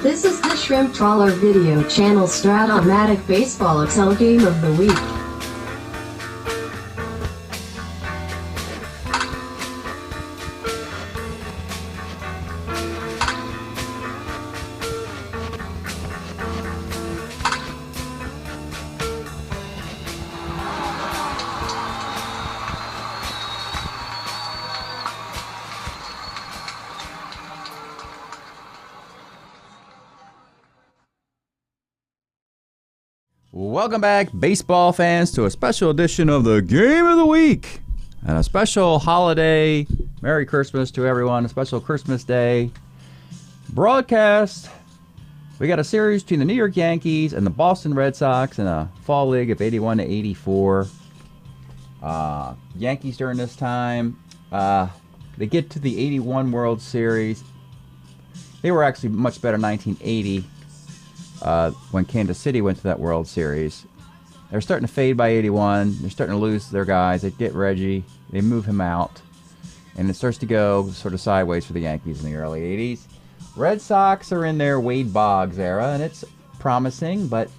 This is the Shrimp Trawler Video Channel Strat-O-Matic Baseball Excel Game of the Week. Welcome back, baseball fans, to a special edition of the Game of the Week. And a special holiday, Merry Christmas to everyone, a special Christmas Day broadcast. We got a series between the New York Yankees and the Boston Red Sox in a fall league of 81 to 84. Yankees during this time, they get to the 81 World Series. They were actually much better in 1980. When Kansas City went to that World Series. They're starting to fade by 81. They're starting to lose their guys. They get Reggie. They move him out. And it starts to go sort of sideways for the Yankees in the early 80s. Red Sox are in their Wade Boggs era, and it's promising, but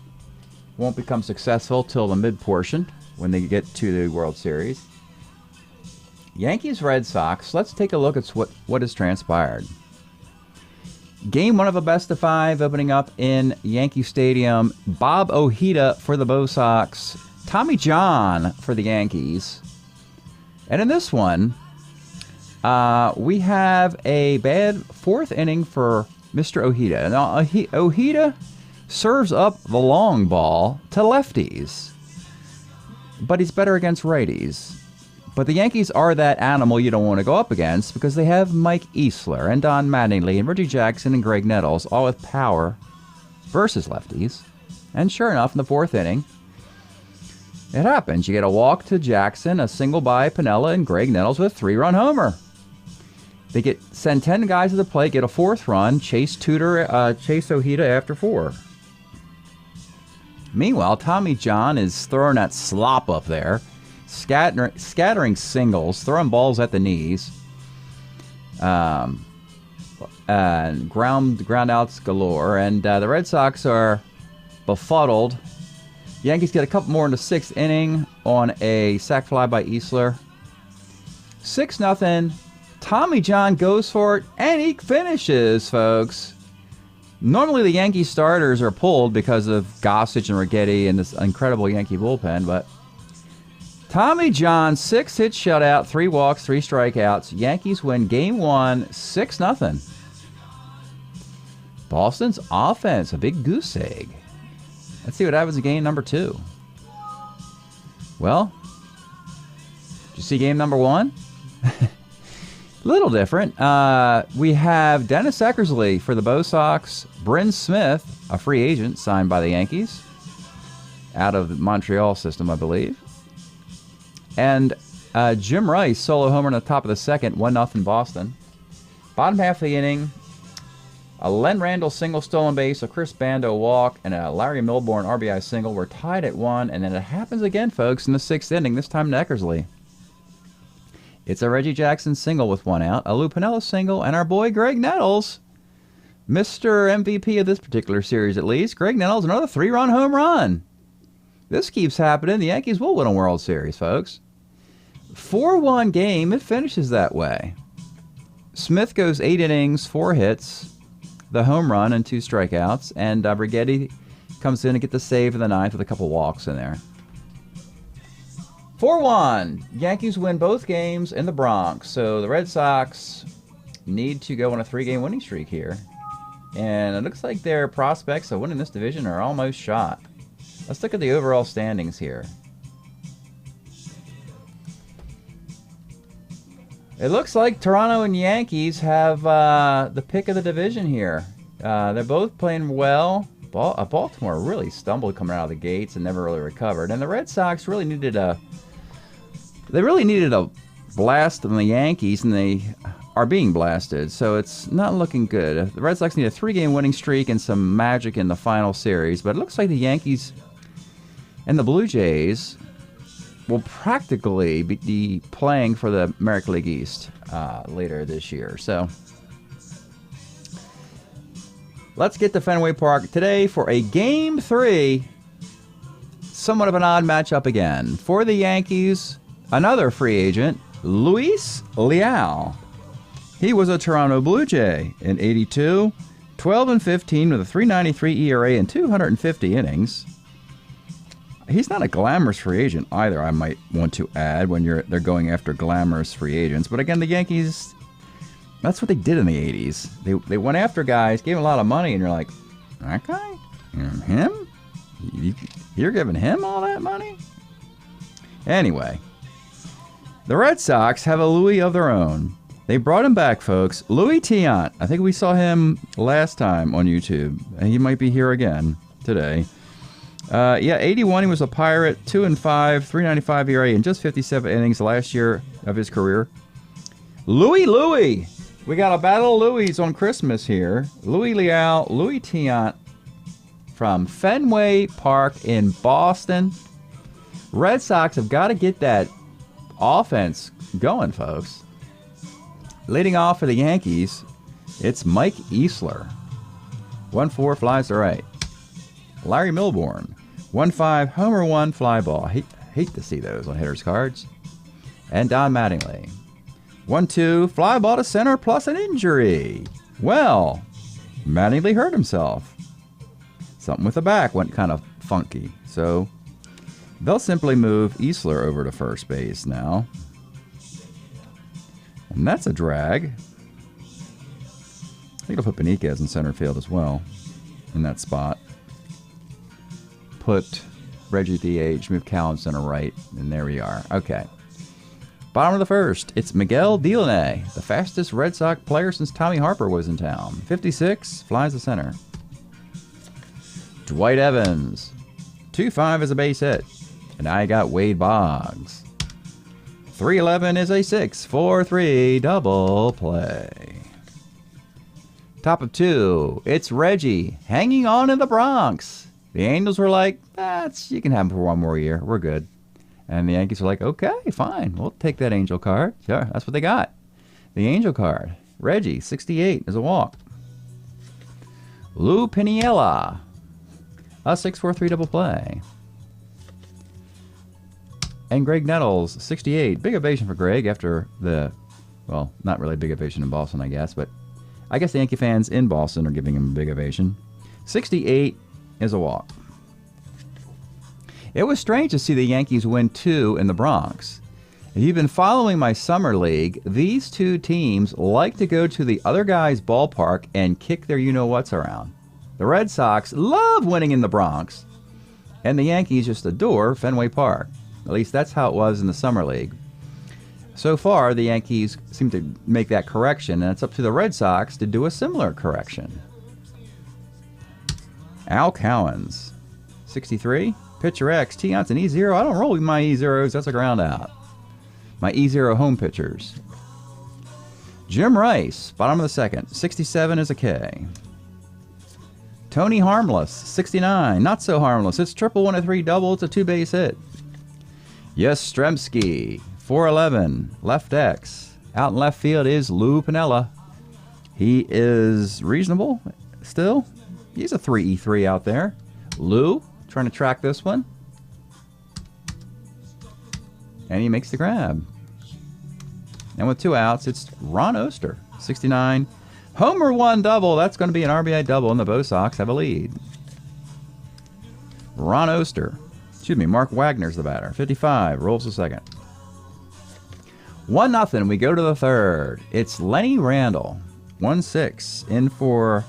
won't become successful till the mid-portion when they get to the World Series. Yankees, Red Sox, let's take a look at what has transpired. Game 1 of a best-of-5 opening up in Yankee Stadium. Bob Ojeda for the Bo Sox. Tommy John for the Yankees. And in this one, we have a bad fourth inning for Mr. Ojeda. Now, Ojeda serves up the long ball to lefties, but he's better against righties. But the Yankees are that animal you don't want to go up against because they have Mike Easler and Don Mattingly and Reggie Jackson and Greg Nettles, all with power versus lefties. And sure enough, in the fourth inning, it happens. You get a walk to Jackson, a single by Piniella, and Greg Nettles with a 3-run homer. They send 10 guys to the plate, get a fourth run, chase Ojeda after 4. Meanwhile, Tommy John is throwing that slop up there. Scattering singles, throwing balls at the knees, and ground outs galore, and the Red Sox are befuddled. Yankees get a couple more in the 6th inning on a sac fly by Easler. 6-0. Tommy John goes for it, and he finishes, folks. Normally the Yankee starters are pulled because of Gossage and Righetti and this incredible Yankee bullpen, but Tommy John, 6-hit shutout, 3 walks, 3 strikeouts. Yankees win Game 1, 6-0. Boston's offense, a big goose egg. Let's see what happens in Game number 2. Well, did you see Game number 1? Little different. We have Dennis Eckersley for the Bo Sox. Bryn Smith, a free agent signed by the Yankees, out of the Montreal system, I believe. And Jim Rice, solo homer in the top of the 2nd, 1-0 Boston. Bottom half of the inning, a Len Randall single stolen base, a Chris Bando walk, and a Larry Milbourne RBI single. We're tied at 1, and then it happens again, folks, in the 6th inning, this time to Eckersley. It's a Reggie Jackson single with 1 out, a Lou Piniella single, and our boy Greg Nettles, Mr. MVP of this particular series at least. Greg Nettles, another 3-run home run. This keeps happening. The Yankees will win a World Series, folks. 4-1 game, it finishes that way. Smith goes 8 innings, 4 hits, the home run and 2 strikeouts, and Righetti comes in and get the save in the 9th with a couple walks in there. 4-1. Yankees win both games in the Bronx, so the Red Sox need to go on a 3-game winning streak here. And it looks like their prospects of winning this division are almost shot. Let's look at the overall standings here. It looks like Toronto and Yankees have the pick of the division here. They're both playing well. Baltimore really stumbled coming out of the gates and never really recovered. And the Red Sox really needed a blast on the Yankees, and they are being blasted. So it's not looking good. The Red Sox need a 3-game winning streak and some magic in the final series. But it looks like the Yankees and the Blue Jays will practically be playing for the American League East later this year. So Let's get to Fenway Park today for a Game 3. Somewhat of an odd matchup again. For the Yankees, another free agent, Luis Leal. He was a Toronto Blue Jay in 82, 12-15 with a 3.93 ERA and 250 innings. He's not a glamorous free agent either, I might want to add, when they're going after glamorous free agents. But again, the Yankees, that's what they did in the 80s. They went after guys, gave them a lot of money, and you're like, that guy? Him? You're giving him all that money? Anyway, the Red Sox have a Louis of their own. They brought him back, folks. Louis Tiant. I think we saw him last time on YouTube. And he might be here again today. 81, he was a Pirate. 2-5, 3.95 ERA, and just 57 innings last year of his career. Louis. We got a battle of Louis on Christmas here. Louis Leal, Louis Tiant from Fenway Park in Boston. Red Sox have got to get that offense going, folks. Leading off for the Yankees, it's Mike Easler. 1-4 flies to right. Larry Milbourne. 1-5 homer 1 fly ball. Hate to see those on hitters' cards. And Don Mattingly. 1-2 fly ball to center plus an injury. Well, Mattingly hurt himself. Something with the back went kind of funky. So they'll simply move Easler over to first base now. And that's a drag. I think I'll put Benitez in center field as well. In that spot. Put Reggie DH, move Cal in center right. And there we are. Okay. Bottom of the first. It's Miguel Delaney. The fastest Red Sox player since Tommy Harper was in town. 56. Flies to center. Dwight Evans. 2-5 is a base hit. And I got Wade Boggs. 3-11 is a 6-4-3 double play. Top of 2, it's Reggie hanging on in the Bronx. The Angels were like, you can have him for one more year. We're good. And the Yankees were like, okay, fine. We'll take that Angel card. Sure, that's what they got. The Angel card. Reggie, 68 is a walk. Lou Piniella, a 6-4-3 double play. And Greg Nettles, 68. Big ovation for Greg after well, not really big ovation in Boston, I guess, but I guess the Yankee fans in Boston are giving him a big ovation. 68 is a walk. It was strange to see the Yankees win 2 in the Bronx. If you've been following my summer league, these two teams like to go to the other guy's ballpark and kick their you-know-whats around. The Red Sox love winning in the Bronx, and the Yankees just adore Fenway Park. At least that's how it was in the Summer League. So far, the Yankees seem to make that correction, and it's up to the Red Sox to do a similar correction. Al Cowens, 63. Pitcher X, Tiant's an E0. I don't roll with my E0s. That's a ground out. My E0 home pitchers. Jim Rice, bottom of the second. 67 is a K. Tony Harmless, 69. Not so harmless. It's triple 1-3 double. It's a 2-base hit. Yastrzemski, 4-11, left X. Out in left field is Lou Piniella. He is reasonable still. He's a 3-3 out there. Lou trying to track this one. And he makes the grab. And with 2 outs, it's Ron Oster, 69. Homer 1 double. That's going to be an RBI double, and the Bo Sox have a lead. Ron Oster. Mark Wagner's the batter. 55. Rolls the second. 1-0. We go to the third. It's Lenny Randall. 1-6. In for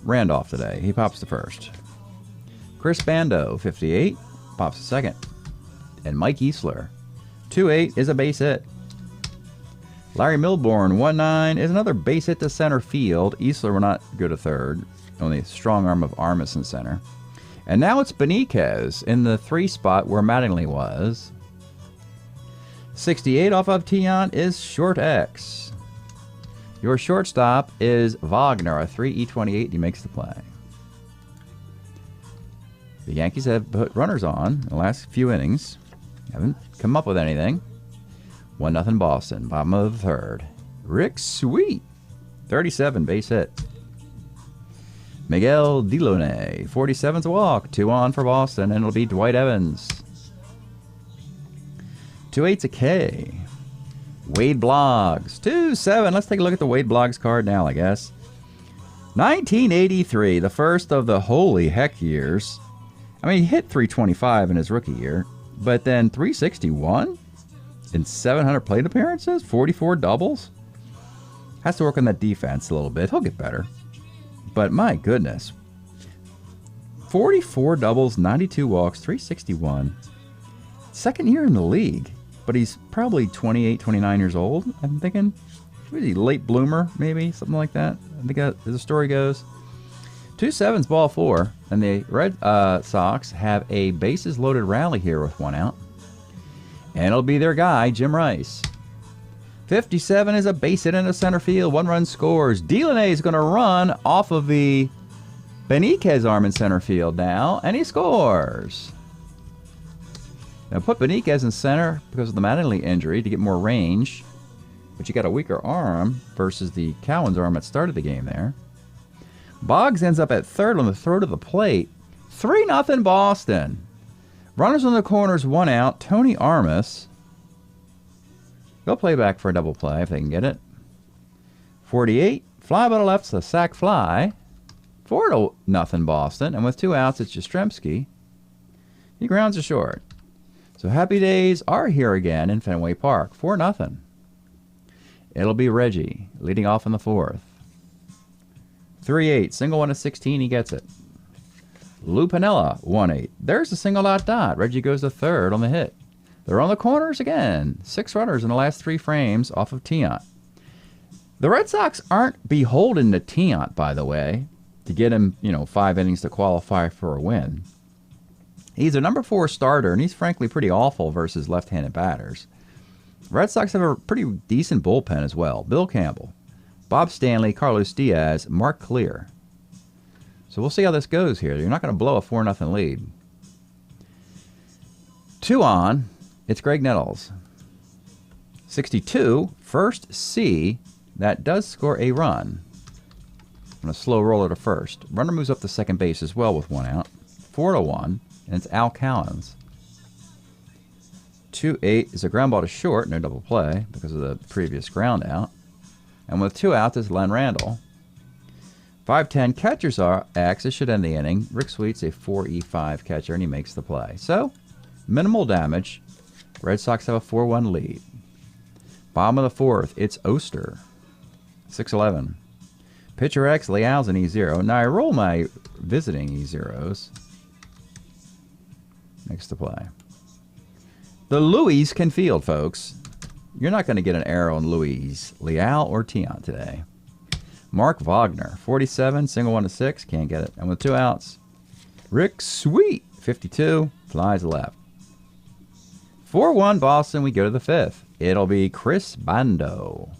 Randolph today. He pops the first. Chris Bando, 58. Pops the second. And Mike Easler. 2-8 is a base hit. Larry Milbourne, 1-9 is another base hit to center field. Easler will not go to third. Only a strong arm of Armas in center. And now it's Benitez in the 3 spot where Mattingly was. 68 off of Tiant is short X. Your shortstop is Wagner, a 3-E28. He makes the play. The Yankees have put runners on in the last few innings. Haven't come up with anything. 1-0 Boston, bottom of the third. Rick Sweet, 37, base hit. Miguel Delaunay, 47's a walk. 2 on for Boston, and it'll be Dwight Evans. 2-8's a K. Wade Bloggs, 2-7. Let's take a look at the Wade Bloggs card now, I guess. 1983, the first of the holy heck years. I mean, he hit 325 in his rookie year, but then 361 in 700 plate appearances, 44 doubles. Has to work on that defense a little bit. He'll get better. But my goodness. 44 doubles, 92 walks, 361. Second year in the league. But he's probably 28, 29 years old, I'm thinking. Was he late bloomer, maybe? Something like that. I think as the story goes. 2-7's ball 4. And the Red Sox have a bases loaded rally here with 1 out. And it'll be their guy, Jim Rice. 57 is a base hit into center field. 1 run scores. Delaunay is going to run off of the Beniquez arm in center field now. And he scores. Now put Beniquez in center because of the Mattingly injury to get more range. But you got a weaker arm versus the Cowan's arm that started the game there. Boggs ends up at third on the throw to the plate. 3-0 Boston. Runners on the corners, 1 out. Tony Armas. They'll play back for a double play if they can get it. 48. Fly by the left's a sac fly. 4-0 Boston. And with 2 outs, it's Yastrzemski. He grounds a short. So happy days are here again in Fenway Park. 4-0. It'll be Reggie leading off in the 4th. 3-8. Single 1 to 16. He gets it. Lou Piniella, 1-8. There's the single dot. Reggie goes to third on the hit. They're on the corners again. 6 runners in the last 3 frames off of Tiant. The Red Sox aren't beholden to Tiant, by the way, to get him, 5 innings to qualify for a win. He's a number 4 starter, and he's frankly pretty awful versus left-handed batters. Red Sox have a pretty decent bullpen as well. Bill Campbell, Bob Stanley, Carlos Diaz, Mark Clear. So we'll see how this goes here. You're not going to blow a 4-0 lead. 2 on. It's Greg Nettles. 62, first C, that does score a run. On a slow roller to first. Runner moves up to second base as well with 1 out. 4-1, and it's Al Cowens. 2-8 is a ground ball to short, no double play because of the previous ground out. And with 2 outs is Len Randall. 5-10 catcher's X. It should end the inning. Rick Sweet's a 4-5 catcher, and he makes the play. So, minimal damage. Red Sox have a 4-1 lead. Bottom of the 4th, it's Oster. 6-11. Pitcher X, Leal's an E0. Now I roll my visiting E0s. Makes the play. The Louis can field, folks. You're not going to get an error on Louis, Leal, or Tiant today. Mark Wagner, 47, single 1 to 6, can't get it. And with 2 outs, Rick Sweet, 52, flies left. 4-1 Boston, we go to the 5th. It'll be Chris Bando.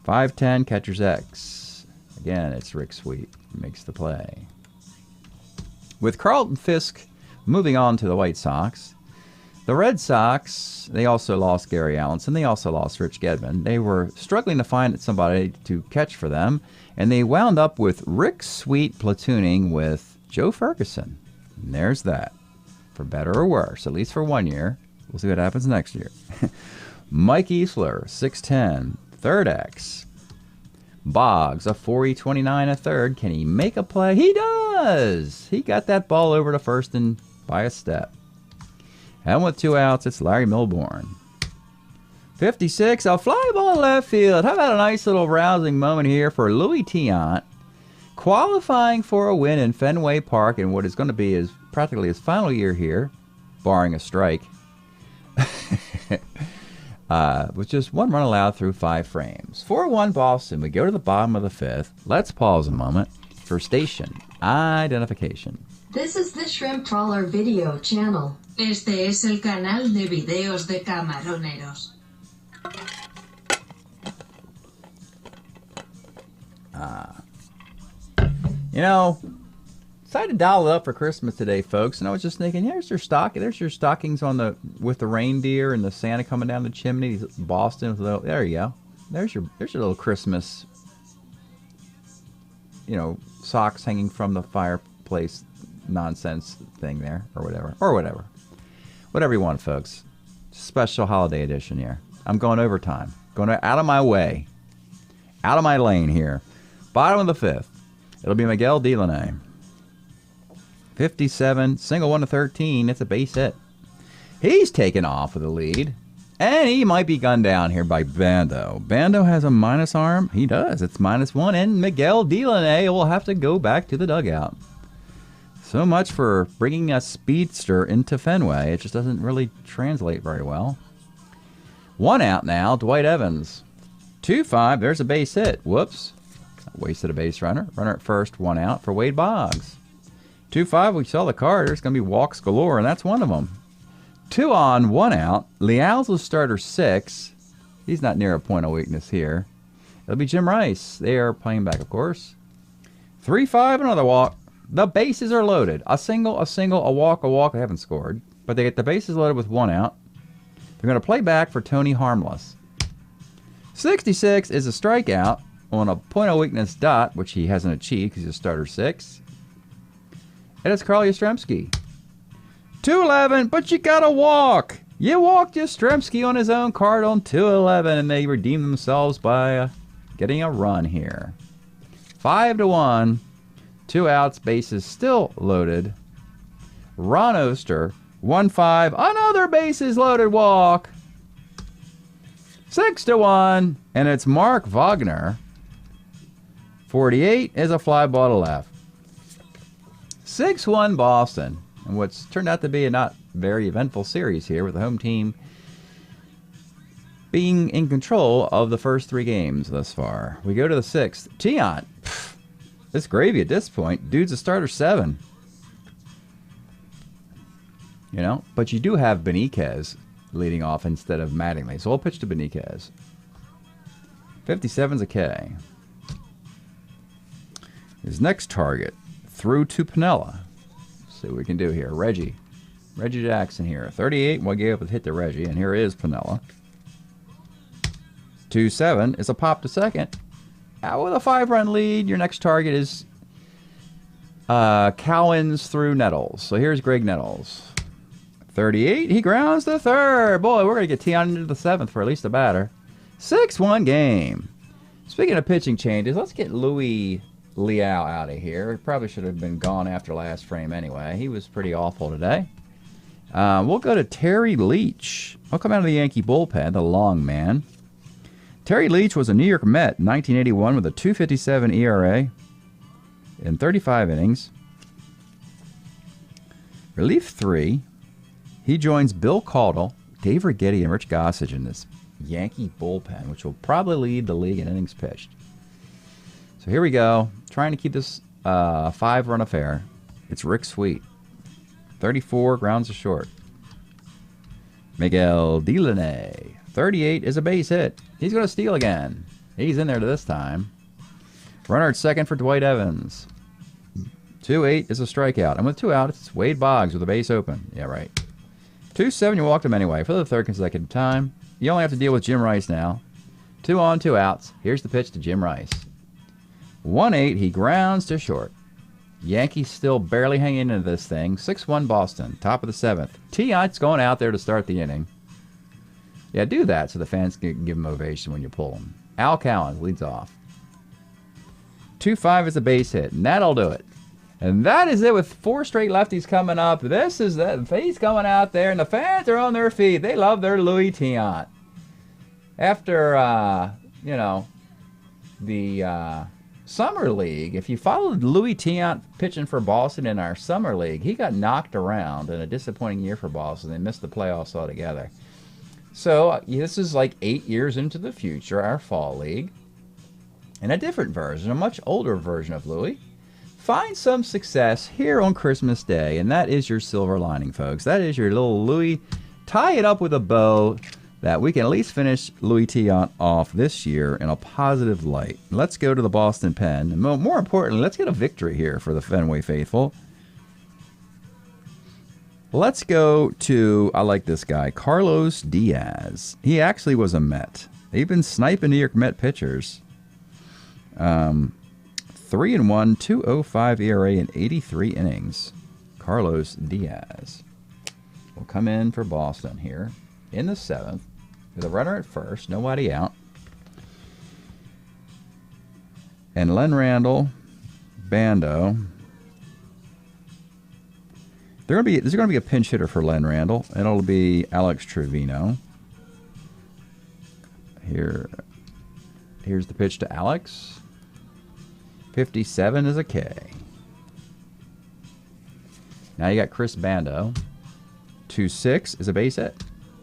5-10 catcher's X. Again, it's Rick Sweet, makes the play. With Carlton Fisk moving on to the White Sox, the Red Sox, they also lost Gary Allenson. They also lost Rich Gedman. They were struggling to find somebody to catch for them, and they wound up with Rick Sweet platooning with Joe Ferguson. And there's that. For better or worse, at least for 1 year. We'll see what happens next year. Mike Easler, 6'10", third X. Boggs, a 4-29, a third. Can he make a play? He does! He got that ball over to first and by a step. And with 2 outs, it's Larry Milbourne. 56, a fly ball left field. How about a nice little rousing moment here for Louis Tiant, qualifying for a win in Fenway Park in what is going to be practically his final year here, barring a strike. With just 1 run allowed through 5 frames. 4-1 Boston. We go to the bottom of the 5th. Let's pause a moment for station identification. This is the Shrimp Trawler video channel. Este es el canal de videos de camaroneros. Decided to dial it up for Christmas today, folks, and I was just thinking, there's your stockings with the reindeer and the Santa coming down the chimney. Boston with there you go. There's your little Christmas you know, socks hanging from the fireplace nonsense thing there, or whatever. Or whatever. Whatever you want, folks. Special holiday edition here. I'm going overtime. Going out of my way. Out of my lane here. Bottom of the fifth. It'll be Miguel Delaney. 57, single 1 to 13. It's a base hit. He's taken off with the lead. And he might be gunned down here by Bando. Bando has a minus arm. He does. It's -1. And Miguel Delaney will have to go back to the dugout. So much for bringing a speedster into Fenway. It just doesn't really translate very well. 1 out now. Dwight Evans. 2-5. There's a base hit. Whoops. Wasted a base runner. Runner at first. 1 out for Wade Boggs. 2-5. We saw the card. There's going to be walks galore, and that's one of them. 2 on, 1 out. Leal's a starter 6. He's not near a point of weakness here. It'll be Jim Rice. They are playing back, of course. 3-5, another walk. The bases are loaded. A single, a walk, a walk. They haven't scored, but they get the bases loaded with 1 out. They're going to play back for Tony Harmless. 66 is a strikeout on a point of weakness dot, which he hasn't achieved because he's a starter 6. And it's Carl Yastrzemski. 2-11, but you got to walk. You walked Yastrzemski on his own card on 2-11, and they redeem themselves by getting a run here. 5-1. 2 outs, bases still loaded. Ron Oster, 1-5, another bases loaded walk. 6-1, and it's Mark Wagner. 48 is a fly ball to left. 6-1 Boston, and what's turned out to be a not very eventful series here with the home team being in control of the first 3 games thus far. We go to the 6th. Tiant. It's gravy at this point. Dude's a starter 7. You know, but you do have Beniquez leading off instead of Mattingly. So we'll pitch to Beniquez. 57's a K. His next target, through to Pinella. Let's see what we can do here. Reggie Jackson here. 38, we gave up a hit to Reggie, and here is Pinella. 2-7 is a pop to second. With a 5-run lead, your next target is Cowens through Nettles. So here's Greg Nettles. 38, he grounds to third. Boy, we're going to get Tion into the 7th for at least a batter. 6-1 game. Speaking of pitching changes, let's get Louis Leal out of here. He probably should have been gone after last frame anyway. He was pretty awful today. We'll go to Terry Leach. He'll come out of the Yankee bullpen, the long man. Terry Leach was a New York Met in 1981 with a 2.57 ERA in 35 innings. Relief 3. He joins Bill Caudle, Dave Righetti, and Rich Gossage in this Yankee bullpen, which will probably lead the league in innings pitched. So here we go. Trying to keep this 5-run affair. It's Rick Sweet. 34, grounds to short. Miguel Delaney. 38 is a base hit. He's going to steal again. He's in there this time. Runner at second for Dwight Evans. 2-8 is a strikeout. And with 2 outs, it's Wade Boggs with a base open. Yeah, right. 2-7, you walked him anyway for the 3rd consecutive time. You only have to deal with Jim Rice now. 2 on, 2 outs. Here's the pitch to Jim Rice. 1-8, he grounds to short. Yankees still barely hanging into this thing. 6-1 Boston, top of the 7th. Tiant's going out there to start the inning. Yeah, do that so the fans can give him ovation when you pull him. Al Cowan leads off. 2-5 is a base hit, and that'll do it. And that is it with 4 straight lefties coming up. This is that. He's coming out there, and the fans are on their feet. They love their Louis Tiant. After, the Summer League, if you followed Louis Tiant pitching for Boston in our Summer League, he got knocked around in a disappointing year for Boston. They missed the playoffs altogether. So this is like 8 years into the future, our Fall League. And a different version, a much older version of Louis. Find some success here on Christmas Day, and that is your silver lining, folks. That is your little Louis. Tie it up with a bow that we can at least finish Louis Tiant off this year in a positive light. Let's go to the Boston Pen. And more importantly, let's get a victory here for the Fenway faithful. Let's go to, I like this guy, Carlos Diaz. He actually was a Met. They've been sniping New York Met pitchers. 3-1, 2.05 ERA in 83 innings. Carlos Diaz will come in for Boston here in the 7th with a runner at first, nobody out. And Len Randall, Bando. There's going to be a pinch hitter for Len Randall, and it'll be Alex Trevino. Here's the pitch to Alex. 57 is a K. Now you got Chris Bando. 2-6 is a base hit.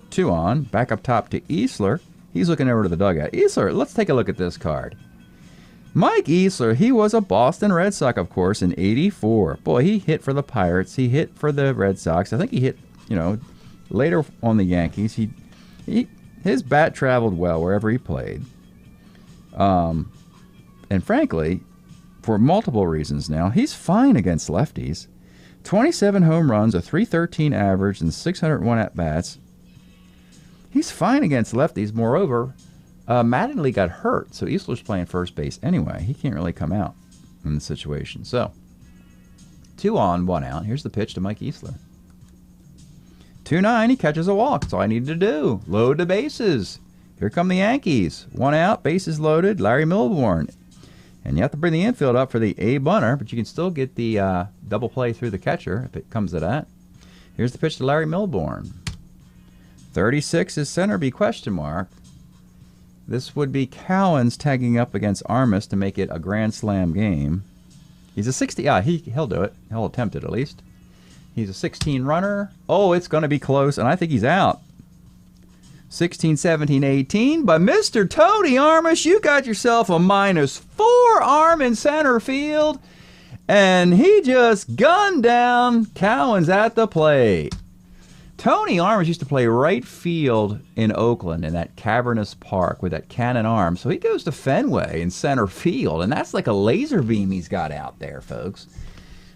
2 on. Back up top to Easler. He's looking over to the dugout. Easler, let's take a look at this card. Mike Easler, he was a Boston Red Sox, of course, in 84. Boy, he hit for the Pirates. He hit for the Red Sox. I think he hit, later on the Yankees. His bat traveled well wherever he played. And frankly, for multiple reasons now, he's fine against lefties. 27 home runs, a .313 average, and 601 at-bats. He's fine against lefties. Moreover, Mattingly got hurt, so Easler's playing first base anyway. He can't really come out in the situation. So, 2 on, 1 out. Here's the pitch to Mike Easler. 2-9, he catches a walk. That's all I needed to do. Load the bases. Here come the Yankees. 1 out, bases loaded, Larry Milbourne. And you have to bring the infield up for the A bunter, but you can still get the double play through the catcher if it comes to that. Here's the pitch to Larry Milbourne. 36 is center B question mark. This would be Cowens tagging up against Armas to make it a grand slam game. He's a 60. He'll do it. He'll attempt it at least. He's a 16 runner. Oh, it's going to be close, and I think he's out. 16, 17, 18. But Mr. Tony Armas, you got yourself a -4 arm in center field, and he just gunned down Cowens at the plate. Tony Armas used to play right field in Oakland in that cavernous park with that cannon arm. So he goes to Fenway in center field, and that's like a laser beam he's got out there, folks.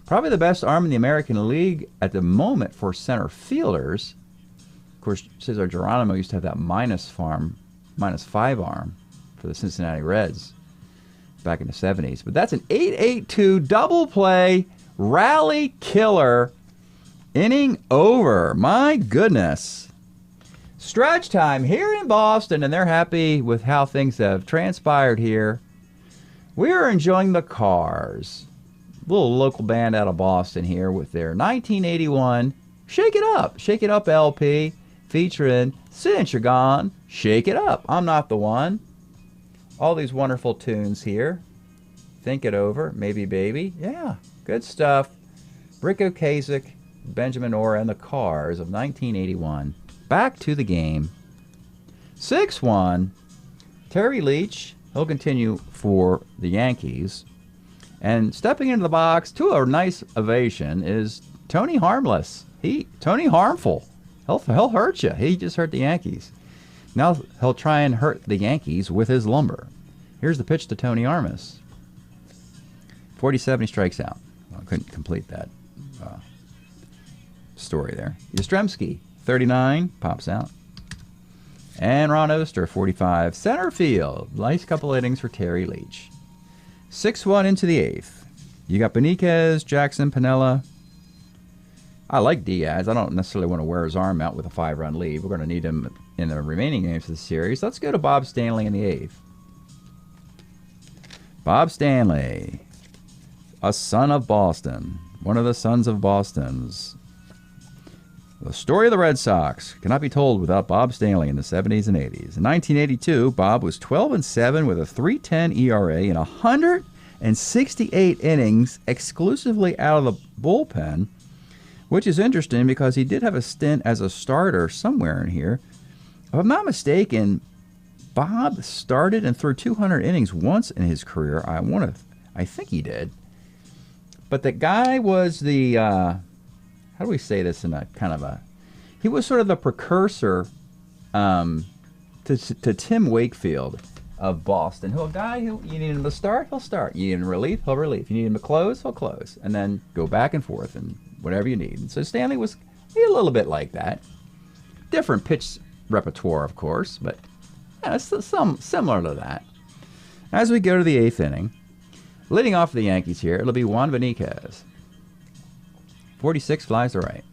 Probably the best arm in the American League at the moment for center fielders. Of course, Cesar Geronimo used to have that -5 arm for the Cincinnati Reds back in the 70s. But that's an 8-8-2 double play rally killer. Inning over. My goodness. Stretch time here in Boston, and they're happy with how things have transpired here. We're enjoying the Cars. Little local band out of Boston here with their 1981 Shake It Up LP featuring Since You're Gone, Shake It Up, I'm Not the One. All these wonderful tunes here. Think It Over, Maybe Baby. Yeah, good stuff. Rick Ocasek, Benjamin Orr, and the Cars of 1981. Back to the game. 6-1. Terry Leach, he'll continue for the Yankees. And stepping into the box to a nice ovation is Tony Harmless. Tony Harmful. He'll hurt you. He just hurt the Yankees. Now he'll try and hurt the Yankees with his lumber. Here's the pitch to Tony Armas. 47, he strikes out. Well, I couldn't complete that story there. Yastrzemski, 39, pops out. And Ron Oster, 45, center field. Nice couple innings for Terry Leach. 6-1 into the 8th. You got Beniquez, Jackson, Pinella. I like Diaz. I don't necessarily want to wear his arm out with a 5-run lead. We're going to need him in the remaining games of the series. Let's go to Bob Stanley in the 8th. Bob Stanley, a son of Boston. One of the sons of Boston's. The story of the Red Sox cannot be told without Bob Stanley in the 70s and 80s. In 1982, Bob was 12-7 with a .310 ERA in 168 innings exclusively out of the bullpen, which is interesting because he did have a stint as a starter somewhere in here. If I'm not mistaken, Bob started and threw 200 innings once in his career. I think he did. But the guy was the... how do we say this in a kind of a... He was sort of the precursor to Tim Wakefield of Boston. A guy who, you need him to start, he'll start. You need him to relief, he'll relief. You need him to close, he'll close. And then go back and forth and whatever you need. And so Stanley was a little bit like that. Different pitch repertoire, of course, but yeah, it's some similar to that. As we go to the 8th inning, Leading off for the Yankees here, it'll be Juan Benitez. 46 flies to right.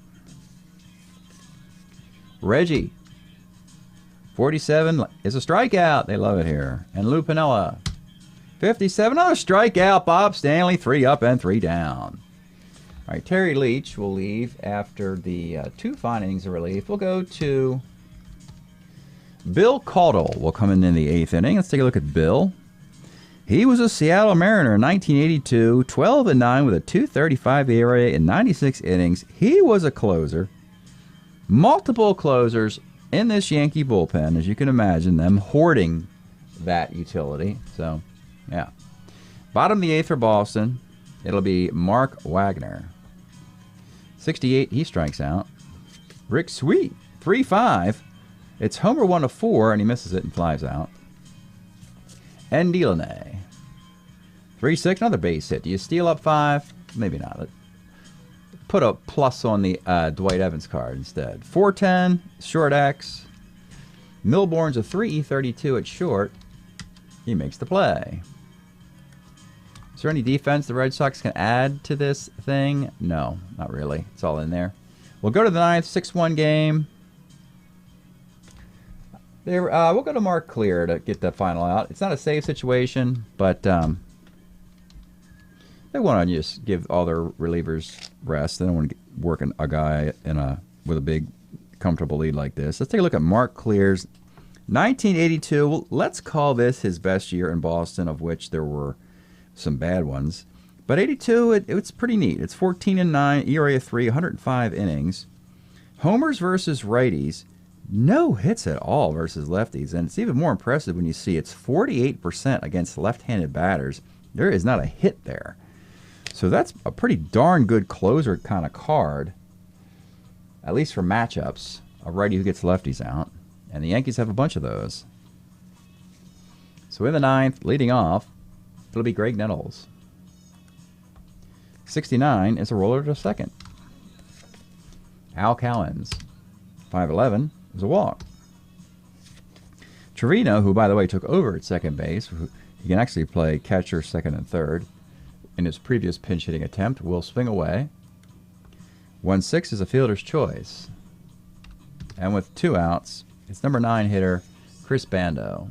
Reggie. 47 is a strikeout. They love it here. And Lou Piniella. 57, another strikeout. Bob Stanley, 3 up and 3 down. All right, Terry Leach will leave after the 2 fine innings of relief. We'll go to Bill Caudle. Will come in the 8th inning. Let's take a look at Bill. He was a Seattle Mariner in 1982, 12-9 with a .235 ERA in 96 innings. He was a closer. Multiple closers in this Yankee bullpen, as you can imagine, them hoarding that utility. So, yeah. Bottom of the 8th for Boston, it'll be Mark Wagner. 68, he strikes out. Rick Sweet, 3-5. It's homer 1 of 4, and he misses it and flies out. And Delaney. 3-6, another base hit. Do you steal up 5? Maybe not. Put a plus on the Dwight Evans card instead. 4-10, short X. Milborn's a 3-32 at short. He makes the play. Is there any defense the Red Sox can add to this thing? No, not really. It's all in there. We'll go to the 9th, 6-1 game. There, we'll go to Mark Clear to get the final out. It's not a save situation, but they want to just give all their relievers rest. They don't want to work a guy with a big, comfortable lead like this. Let's take a look at Mark Clear's 1982. Well, let's call this his best year in Boston, of which there were some bad ones. But 82, it's pretty neat. It's 14-9, ERA of 3, 105 innings. Homers versus righties. No hits at all versus lefties. And it's even more impressive when you see it's 48% against left-handed batters. There is not a hit there. So that's a pretty darn good closer kind of card, at least for matchups. A righty who gets lefties out. And the Yankees have a bunch of those. So in the 9th, leading off, it'll be Greg Nettles. 69 is a roller to second. Al Cowens. 5-11 is a walk. Trevino, who, by the way, took over at second base, he can actually play catcher, second, and third. In his previous pinch-hitting attempt, will swing away. 1-6 is a fielder's choice. And with 2 outs, it's number 9 hitter, Chris Bando.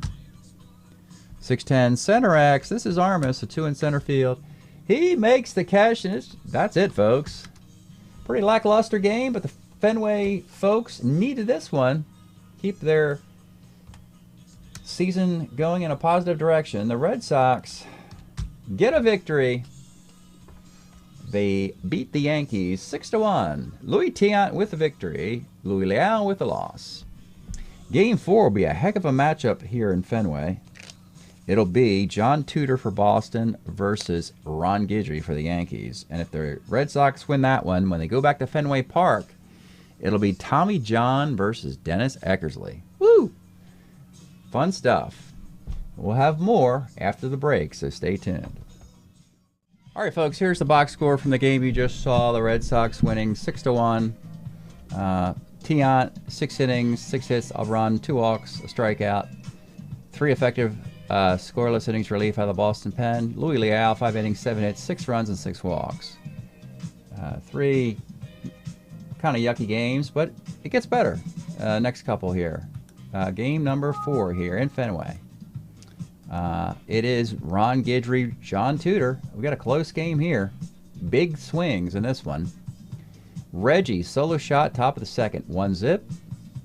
6-10, center X. This is Armas, a 2 in center field. He makes the catch, and that's it, folks. Pretty lackluster game, but the Fenway folks needed this one. Keep their season going in a positive direction. The Red Sox get a victory. They beat the Yankees 6-1. Louis Tiant with the victory. Louis Leal with the loss. Game 4 will be a heck of a matchup here in Fenway. It'll be John Tudor for Boston versus Ron Guidry for the Yankees. And if the Red Sox win that one, when they go back to Fenway Park, it'll be Tommy John versus Dennis Eckersley. Woo! Fun stuff. We'll have more after the break, so stay tuned. All right, folks, here's the box score from the game you just saw. The Red Sox winning 6-1. Tiant, 6 innings, 6 hits, a run, 2 walks, a strikeout, 3 effective scoreless innings relief out of the Boston pen. Louis Leal, 5 innings, 7 hits, 6 runs, and 6 walks. 3 kind of yucky games, but it gets better. Next couple here. Game number 4 here in Fenway. It is Ron Guidry, John Tudor. We got a close game here. Big swings in this one. Reggie, solo shot, top of the second, 1-0.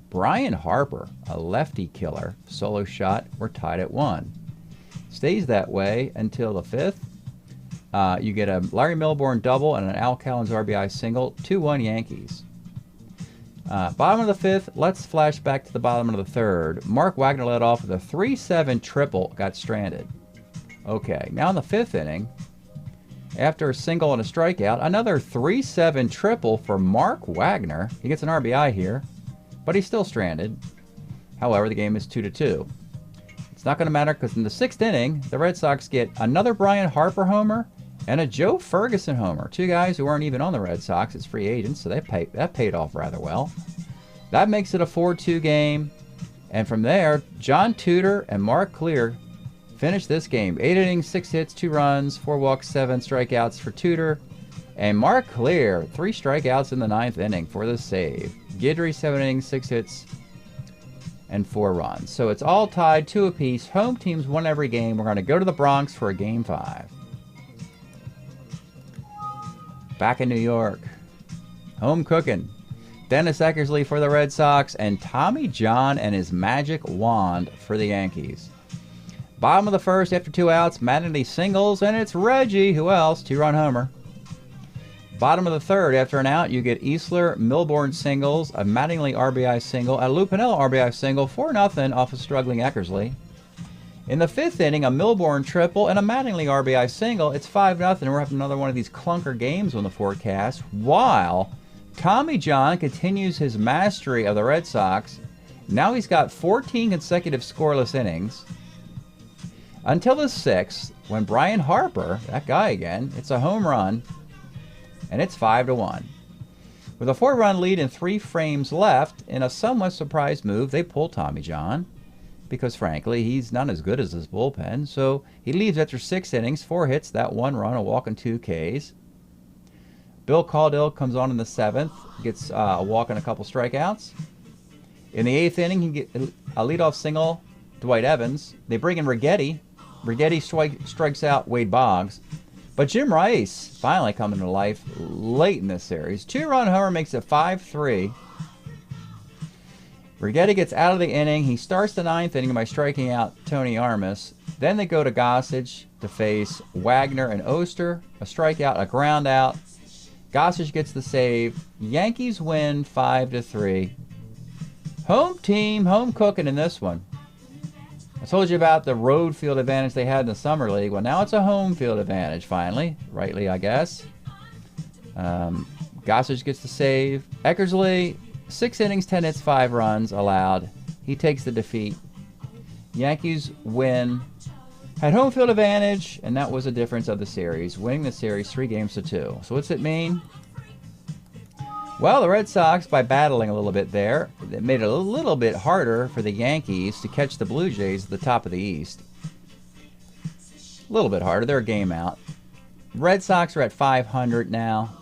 Brian Harper, a lefty killer, solo shot. We're tied at 1. Stays that way until the 5th. You get a Larry Milborn double and an Al Cowens RBI single. 2-1 Yankees. Bottom of the 5th, let's flash back to the bottom of the 3rd. Mark Wagner led off with a 3-7 triple, got stranded. Okay, now in the 5th inning, after a single and a strikeout, another 3-7 triple for Mark Wagner. He gets an RBI here, but he's still stranded. However, the game is 2-2. It's not going to matter because in the 6th inning, the Red Sox get another Brian Harper homer and a Joe Ferguson homer. 2 guys who aren't even on the Red Sox as free agents, so that paid off rather well. That makes it a 4-2 game. And from there, John Tudor and Mark Clear Finished this game. 8 innings, 6 hits, 2 runs, 4 walks, 7 strikeouts for Tudor. And Mark Clear, 3 strikeouts in the 9th inning for the save. Guidry, 7 innings, 6 hits, and 4 runs. So it's all tied 2 apiece. Home teams won every game. We're going to go to the Bronx for a Game 5. Back in New York. Home cooking. Dennis Eckersley for the Red Sox and Tommy John and his magic wand for the Yankees. Bottom of the first after 2 outs, Mattingly singles, and it's Reggie. Who else? 2-run homer. Bottom of the third after an out, you get Easler, Milbourne singles, a Mattingly RBI single, a Lou Piniella RBI single, 4-0 off a struggling Eckersley. In the 5th inning, a Milbourne triple and a Mattingly RBI single. It's 5-0. We're having another one of these clunker games on the forecast, while Tommy John continues his mastery of the Red Sox. Now he's got 14 consecutive scoreless innings. Until the 6th, when Brian Harper, that guy again, it's a home run, and it's 5-1. With a 4-run lead and 3 frames left, in a somewhat surprise move, they pull Tommy John, because frankly, he's not as good as his bullpen. So he leaves after 6 innings, 4 hits, that 1 run, a walk, and 2 Ks. Bill Caudill comes on in the 7th, gets a walk and a couple strikeouts. In the 8th inning, he gets a leadoff single, Dwight Evans. They bring in Righetti. Righetti strikes out Wade Boggs. But Jim Rice finally coming to life late in this series. 2-run homer makes it 5-3. Righetti gets out of the inning. He starts the 9th inning by striking out Tony Armas. Then they go to Gossage to face Wagner and Oster. A strikeout, a ground out. Gossage gets the save. Yankees win 5-3. Home team, home cooking in this one. I told you about the road field advantage they had in the Summer League. Well, now it's a home field advantage, finally. Rightly, I guess. Gossage gets the save. Eckersley, 6 innings, 10 hits, 5 runs allowed. He takes the defeat. Yankees win. Had home field advantage, and that was the difference of the series. Winning the series 3-2. So what's it mean? Well, the Red Sox, by battling a little bit there, it made it a little bit harder for the Yankees to catch the Blue Jays at the top of the East. A little bit harder. They're a game out. Red Sox are at 500 now.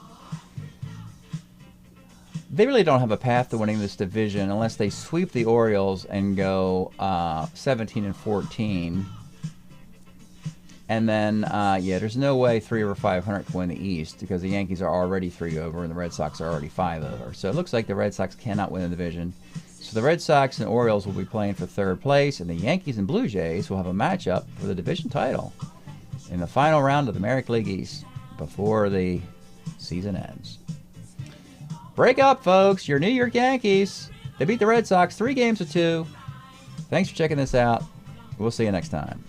They really don't have a path to winning this division unless they sweep the Orioles and go 17-14. And then, there's no way 3 over 500 can win the East because the Yankees are already 3 over and the Red Sox are already 5 over. So it looks like the Red Sox cannot win the division. So the Red Sox and Orioles will be playing for 3rd place, and the Yankees and Blue Jays will have a matchup for the division title in the final round of the American League East before the season ends. Break up, folks. Your New York Yankees. They beat the Red Sox 3-2. Thanks for checking this out. We'll see you next time.